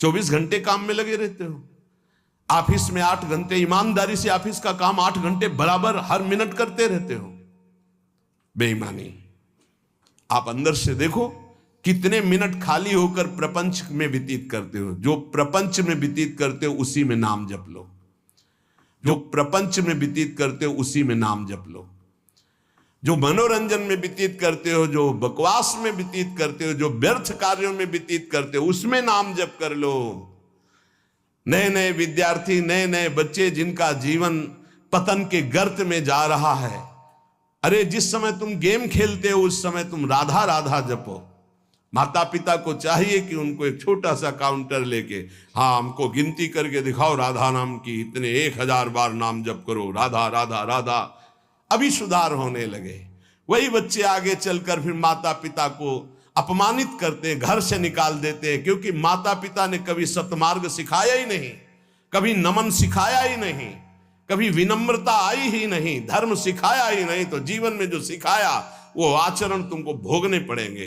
24 घंटे काम में लगे रहते हो। ऑफिस में 8 घंटे ईमानदारी से ऑफिस का काम 8 घंटे बराबर हर मिनट करते रहते हो। बेईमानी। आप अंदर से देखो कितने मिनट खाली होकर प्रपंच में व्यतीत करते हो। जो प्रपंच में व्यतीत करते हो उसी में नाम जप लो। जो प्रपंच में व्यतीत करते हो उसी में नाम जप लो। जो मनोरंजन में व्यतीत करते हो, जो बकवास में व्यतीत करते हो, जो व्यर्थ कार्यों में व्यतीत करते हो, उसमें नाम जप कर लो। नए नए विद्यार्थी, नए नए बच्चे जिनका जीवन पतन के गर्त में जा रहा है, अरे जिस समय तुम गेम खेलते हो उस समय तुम राधा राधा जपो। माता पिता को चाहिए कि उनको एक छोटा सा काउंटर लेके, हाँ हमको गिनती करके दिखाओ राधा नाम की, इतने 1000 बार नाम जप करो, राधा राधा राधा। अभी सुधार होने लगे। वही बच्चे आगे चलकर फिर माता पिता को अपमानित करते हैं, घर से निकाल देते हैं, क्योंकि माता पिता ने कभी सतमार्ग सिखाया ही नहीं, कभी नमन सिखाया ही नहीं, कभी विनम्रता आई ही नहीं, धर्म सिखाया ही नहीं। तो जीवन में जो सिखाया वो आचरण तुमको भोगने पड़ेंगे।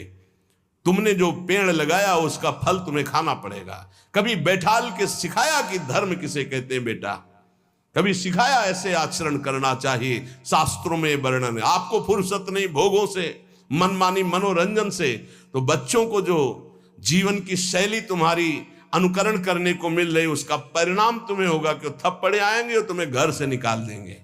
तुमने जो पेड़ लगाया उसका फल तुम्हें खाना पड़ेगा। कभी बैठाल के सिखाया कि धर्म किसे कहते हैं बेटा, कभी सिखाया ऐसे आचरण करना चाहिए। शास्त्रों में वर्णन है। आपको फुर्सत नहीं भोगों से, मनमानी मनोरंजन से, तो बच्चों को जो जीवन की शैली तुम्हारी अनुकरण करने को मिल रही उसका परिणाम तुम्हें होगा कि थप्पड़े आएंगे और तुम्हें घर से निकाल देंगे।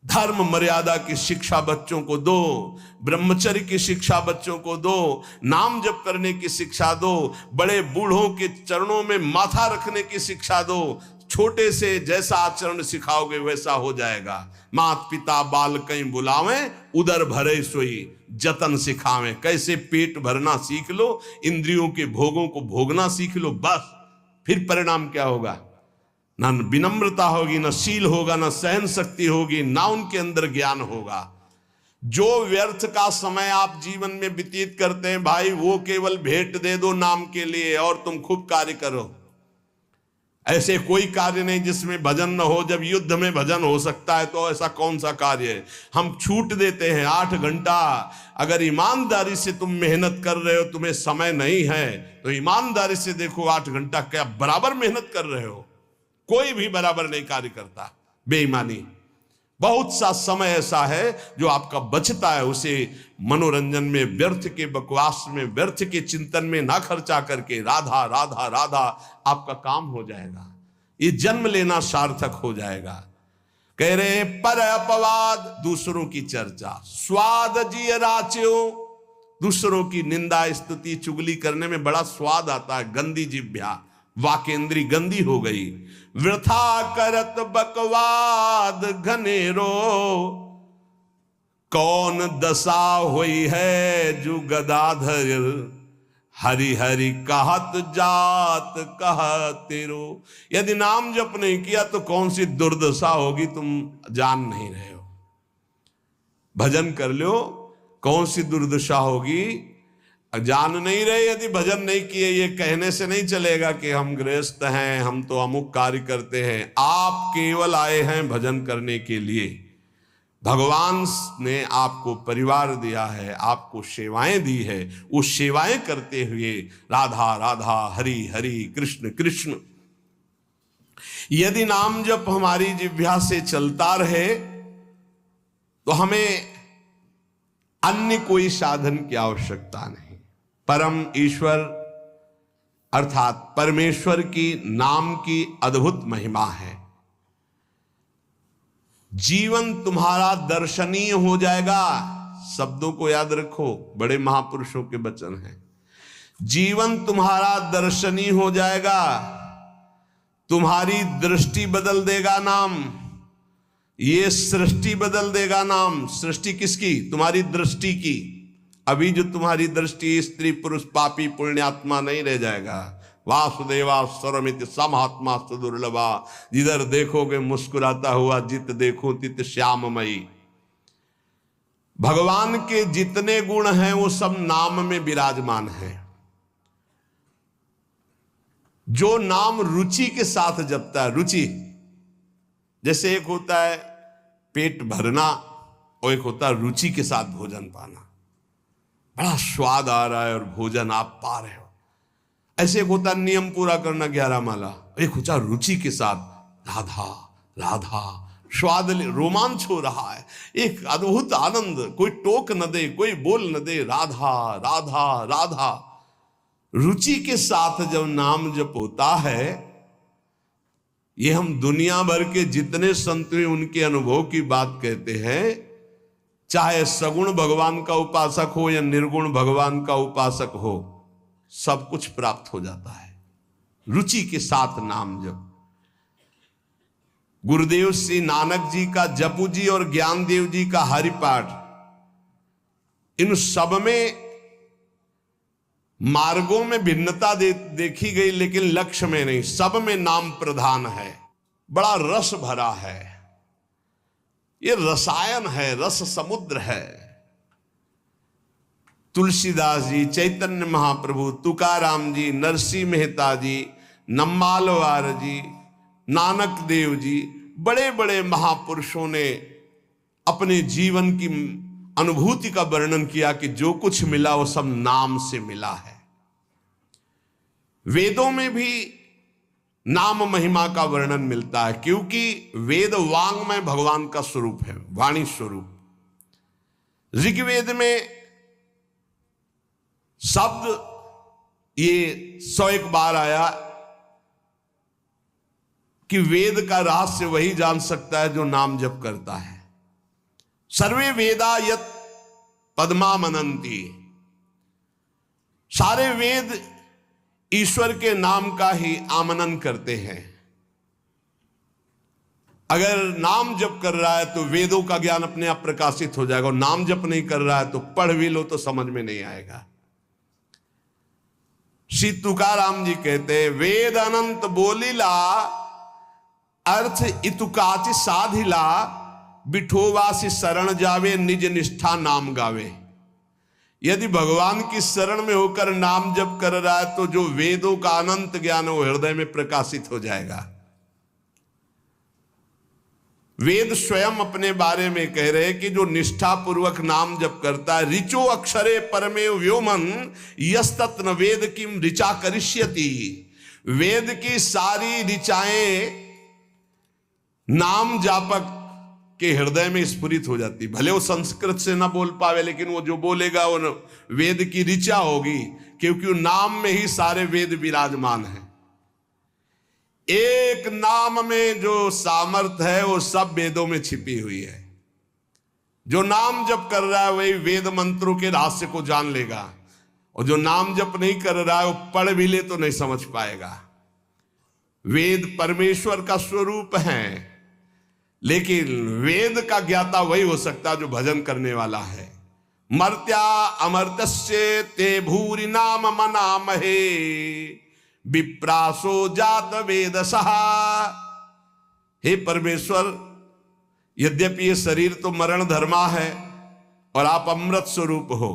धर्म मर्यादा की शिक्षा बच्चों को दो, ब्रह्मचर्य की शिक्षा बच्चों को दो, नाम जप करने की शिक्षा दो, बड़े बूढ़ों के चरणों में माथा रखने की शिक्षा दो। छोटे से जैसा आचरण सिखाओगे वैसा हो जाएगा। मात पिता बाल कहीं बुलावें, उदर भरे सोई जतन सिखावें। कैसे पेट भरना सीख लो, इंद्रियों के भोगों को भोगना सीख लो, बस फिर परिणाम क्या होगा? ना विनम्रता होगी, ना शील होगा, ना सहन शक्ति होगी, ना उनके अंदर ज्ञान होगा। जो व्यर्थ का समय आप जीवन में व्यतीत करते हैं भाई, वो केवल भेंट दे दो नाम के लिए और तुम खूब कार्य करो। ऐसे कोई कार्य नहीं जिसमें भजन न हो। जब युद्ध में भजन हो सकता है तो ऐसा कौन सा कार्य है? हम छूट देते हैं 8 घंटा। अगर ईमानदारी से तुम मेहनत कर रहे हो, तुम्हें समय नहीं है तो ईमानदारी से देखो 8 घंटा क्या बराबर मेहनत कर रहे हो? कोई भी बराबर नहीं कार्य करता। बेईमानी। बहुत सा समय ऐसा है जो आपका बचता है, उसे मनोरंजन में, व्यर्थ के बकवास में, व्यर्थ के चिंतन में ना खर्चा करके राधा राधा राधा आपका काम हो जाएगा। ये जन्म लेना सार्थक हो जाएगा। कह रहे हैं पर अपवाद, दूसरों की चर्चा, स्वाद जिय राच्यो। दूसरों की निंदा स्तुति चुगली करने में बड़ा स्वाद आता है। गंदी जिह्वा, वाकेंद्री गंदी हो गई। वृथा करत बकवाद घनेरो, कौन दशा हुई है जो गदाधर। हरि हरि कहत जात कहतेरो। यदि नाम जप नहीं किया तो कौन सी दुर्दशा होगी तुम जान नहीं रहे हो। भजन कर लो, कौन सी दुर्दशा होगी जान नहीं रहे। यदि भजन नहीं किए, ये कहने से नहीं चलेगा कि हम गृहस्थ हैं, हम तो अमुक कार्य करते हैं। आप केवल आए हैं भजन करने के लिए। भगवान ने आपको परिवार दिया है, आपको सेवाएं दी है। वो सेवाएं करते हुए राधा राधा, हरि हरि, कृष्ण कृष्ण। यदि नाम जप हमारी जिह्वा से चलता रहे तो हमें अन्य कोई साधन की आवश्यकता नहीं। परम ईश्वर अर्थात परमेश्वर की नाम की अद्भुत महिमा है। जीवन तुम्हारा दर्शनीय हो जाएगा। शब्दों को याद रखो, बड़े महापुरुषों के वचन हैं। जीवन तुम्हारा दर्शनीय हो जाएगा। तुम्हारी दृष्टि बदल देगा नाम। ये सृष्टि बदल देगा नाम। सृष्टि किसकी? तुम्हारी दृष्टि की। अभी जो तुम्हारी दृष्टि स्त्री पुरुष पापी पुण्यात्मा नहीं रह जाएगा। वासुदेवा स्वरमित समहात्मा सुदुर्लभा। जिधर देखोगे मुस्कुराता हुआ, जित देखो तित श्याममयी। भगवान के जितने गुण हैं वो सब नाम में विराजमान हैं। जो नाम रुचि के साथ जपता है, रुचि जैसे एक होता है पेट भरना और एक होता है रुचि के साथ भोजन पाना। बड़ा स्वाद आ रहा है और भोजन आप पा रहे हो। ऐसे एक होता नियम पूरा करना 11 माला, एक होता रुचि के साथ राधा राधा, स्वाद रोमांच हो रहा है, एक अद्भुत आनंद, कोई टोक न दे, कोई बोल न दे, राधा राधा राधा। रुचि के साथ जब नाम जप होता है, ये हम दुनिया भर के जितने संत हैं उनके अनुभव की बात कहते हैं, चाहे सगुण भगवान का उपासक हो या निर्गुण भगवान का उपासक हो, सब कुछ प्राप्त हो जाता है रुचि के साथ नाम जप। गुरुदेव श्री नानक जी का जपू जी और ज्ञानदेव जी का हरिपाठ, इन सब में मार्गों में भिन्नता देखी गई, लेकिन लक्ष्य में नहीं, सब में नाम प्रधान है। बड़ा रस भरा है, ये रसायन है, रस समुद्र है। तुलसीदास जी, चैतन्य महाप्रभु, तुकाराम जी, नरसिंह मेहता जी, नम्मालवार जी, नानक देव जी, बड़े बड़े महापुरुषों ने अपने जीवन की अनुभूति का वर्णन किया कि जो कुछ मिला वो सब नाम से मिला है। वेदों में भी नाम महिमा का वर्णन मिलता है, क्योंकि वेद वांग्मय भगवान का स्वरूप है, वाणी स्वरूप। ऋग्वेद में शब्द ये 101 बार आया कि वेद का रहस्य वही जान सकता है जो नाम जप करता है। सर्वे वेदा यत पद्मा मनंती, सारे वेद ईश्वर के नाम का ही आमनन करते हैं। अगर नाम जप कर रहा है तो वेदों का ज्ञान अपने आप प्रकाशित हो जाएगा, और नाम जप नहीं कर रहा है तो पढ़ भी लो तो समझ में नहीं आएगा। श्री तुकाराम जी कहते हैं, वेद अनंत बोलीला अर्थ इतुकाचि साधिला, बिठोवासी शरण जावे निज निष्ठा नाम गावे। यदि भगवान की शरण में होकर नाम जप कर रहा है तो जो वेदों का अनंत ज्ञान वो हृदय में प्रकाशित हो जाएगा। वेद स्वयं अपने बारे में कह रहे हैं कि जो निष्ठा पूर्वक नाम जप करता है, ऋचो अक्षरे परमेव व्योमन यस्तत्न वेद किम ऋचा करिष्यति। वेद की सारी ऋचाएं नाम जापक के हृदय में स्फुरित हो जाती। भले वो संस्कृत से ना बोल पावे, लेकिन वो जो बोलेगा वो वेद की ऋचा होगी, क्योंकि नाम में ही सारे वेद विराजमान हैं। एक नाम में जो सामर्थ है वो सब वेदों में छिपी हुई है। जो नाम जप कर रहा है वही वेद मंत्रों के रहस्य को जान लेगा, और जो नाम जप नहीं कर रहा है वो पढ़ भी ले तो नहीं समझ पाएगा। वेद परमेश्वर का स्वरूप है, लेकिन वेद का ज्ञाता वही हो सकता जो भजन करने वाला है। मर्त्या अमर्त्य ते भूरि नाम मनामहे, विप्रासो जात वेदसः। हे परमेश्वर, यद्यपि ये शरीर तो मरण धर्मा है और आप अमृत स्वरूप हो,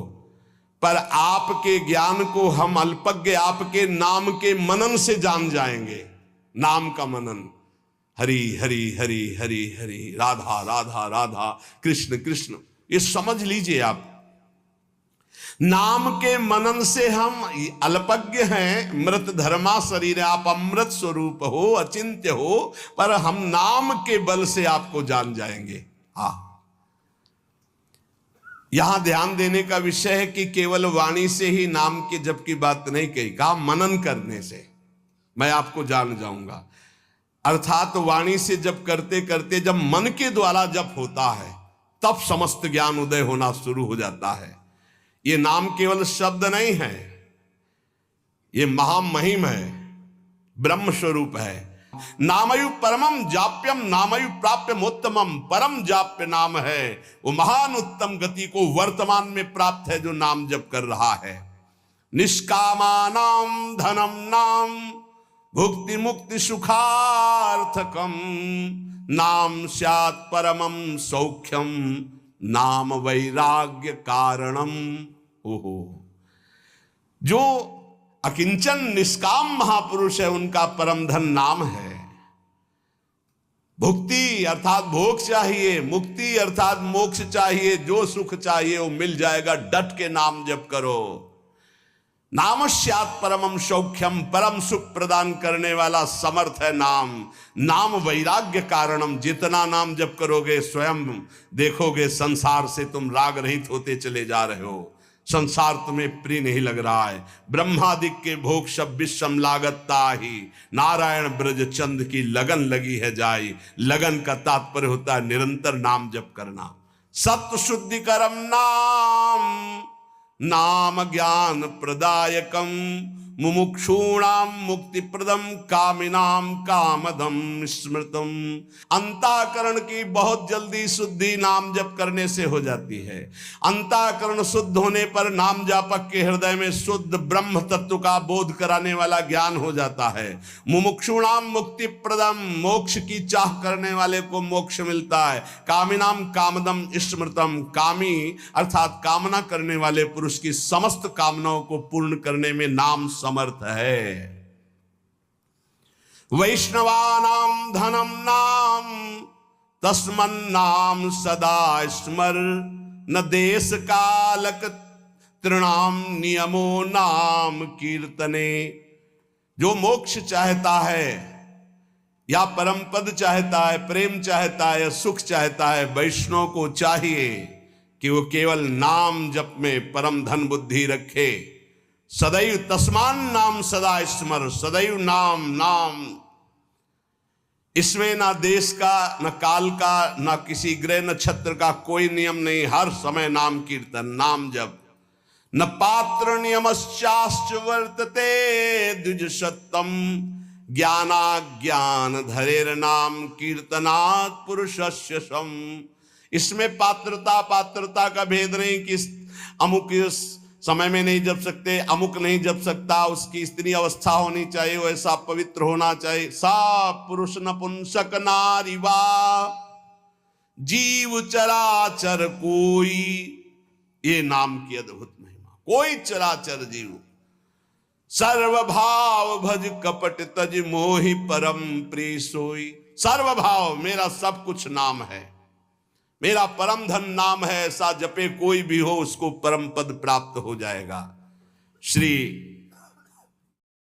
पर आपके ज्ञान को हम अल्पज्ञ आपके नाम के मनन से जान जाएंगे। नाम का मनन, हरि हरि हरि हरि हरि, राधा राधा राधा, कृष्ण कृष्ण, ये समझ लीजिए आप। नाम के मनन से हम अल्पज्ञ हैं, मृत धर्मा शरीर है, आप अमृत स्वरूप हो, अचिंत्य हो, पर हम नाम के बल से आपको जान जाएंगे। हाँ, यहां ध्यान देने का विषय है कि केवल वाणी से ही नाम के जप की बात नहीं कही, कहा मनन करने से मैं आपको जान जाऊंगा। अर्थात वाणी से जप करते करते जब मन के द्वारा जप होता है तब समस्त ज्ञान उदय होना शुरू हो जाता है। ये नाम केवल शब्द नहीं है, ये महामहिम है, ब्रह्म स्वरूप है। नामयु परमम जाप्यम नामयु प्राप्यमोत्तमम, परम जाप्य नाम है, वो महान उत्तम गति को वर्तमान में प्राप्त है जो नाम जप कर रहा है। निष्कामानाम धनम नाम भुक्ति मुक्ति सुखार्थकम, नाम स्यात् परमम सौख्यम, नाम वैराग्य कारणम। ओहो, जो अकिंचन निष्काम महापुरुष है उनका परम धन नाम है। भुक्ति अर्थात भोग चाहिए, मुक्ति अर्थात मोक्ष चाहिए, जो सुख चाहिए वो मिल जाएगा। डट के नाम जप करो। नामस्यात् परमम सौख्यम, परम सुख प्रदान करने वाला समर्थ है नाम। नाम वैराग्य कारणम, जितना नाम जप करोगे स्वयं देखोगे संसार से तुम राग रहित होते चले जा रहे हो, संसार तुम्हें प्रिय नहीं लग रहा है। ब्रह्मादिक के भोग सब विषम लागता ही, नारायण ब्रज चंद की लगन लगी है जाई। लगन का तात्पर्य होता है निरंतर नाम जप करना। सत्य शुद्धि करम नाम, नाम ज्ञान प्रदायकम, मुमुक्षूणाम मुक्ति प्रदम, कामिनाम कामदम स्मृतम। अंतःकरण की बहुत जल्दी शुद्धि नाम जप करने से हो जाती है। अंतःकरण शुद्ध होने पर नाम जापक के हृदय में शुद्ध ब्रह्म तत्व का बोध कराने वाला ज्ञान हो जाता है। मुमुक्षूणाम मुक्ति प्रदम, मोक्ष की चाह करने वाले को मोक्ष मिलता है। कामिनाम कामदम स्मृतम, कामी अर्थात कामना करने वाले पुरुष की समस्त कामनाओं को पूर्ण करने में नाम समर्थ है। वैष्णवानाम धनम नाम, तस्मन्नाम सदा स्मर, न देश कालक तृणाम नियमो नाम कीर्तने। जो मोक्ष चाहता है या परम पद चाहता है, प्रेम चाहता है या सुख चाहता है, वैष्णव को चाहिए कि वो केवल नाम जप में परम धन बुद्धि रखे। सदैव तस्मान नाम सदा स्मर, सदैव नाम नाम। इसमें ना देश का, न काल का, न किसी ग्रह नक्षत्र का कोई नियम नहीं। हर समय नाम कीर्तन, नाम जप। न पात्र नियमश्चाश्च वर्तते द्विज सत्तम, ज्ञाना ज्ञान धरेर नाम कीर्तनात् पुरुषस्य सम। इसमें पात्रता का भेद नहीं कि अमुक समय में नहीं जप सकते, अमुक नहीं जप सकता, उसकी स्त्री अवस्था होनी चाहिए, वैसा पवित्र होना चाहिए। सा पुरुष नपुंसक नारी वा, जीव चराचर कोई, ये नाम की अद्भुत महिमा। कोई चराचर जीव, सर्वभाव भज कपट तज मोहि परम प्रिय सोई। सर्वभाव, मेरा सब कुछ नाम है, मेरा परम धन नाम है। ऐसा जपे कोई भी हो उसको परम पद प्राप्त हो जाएगा। श्री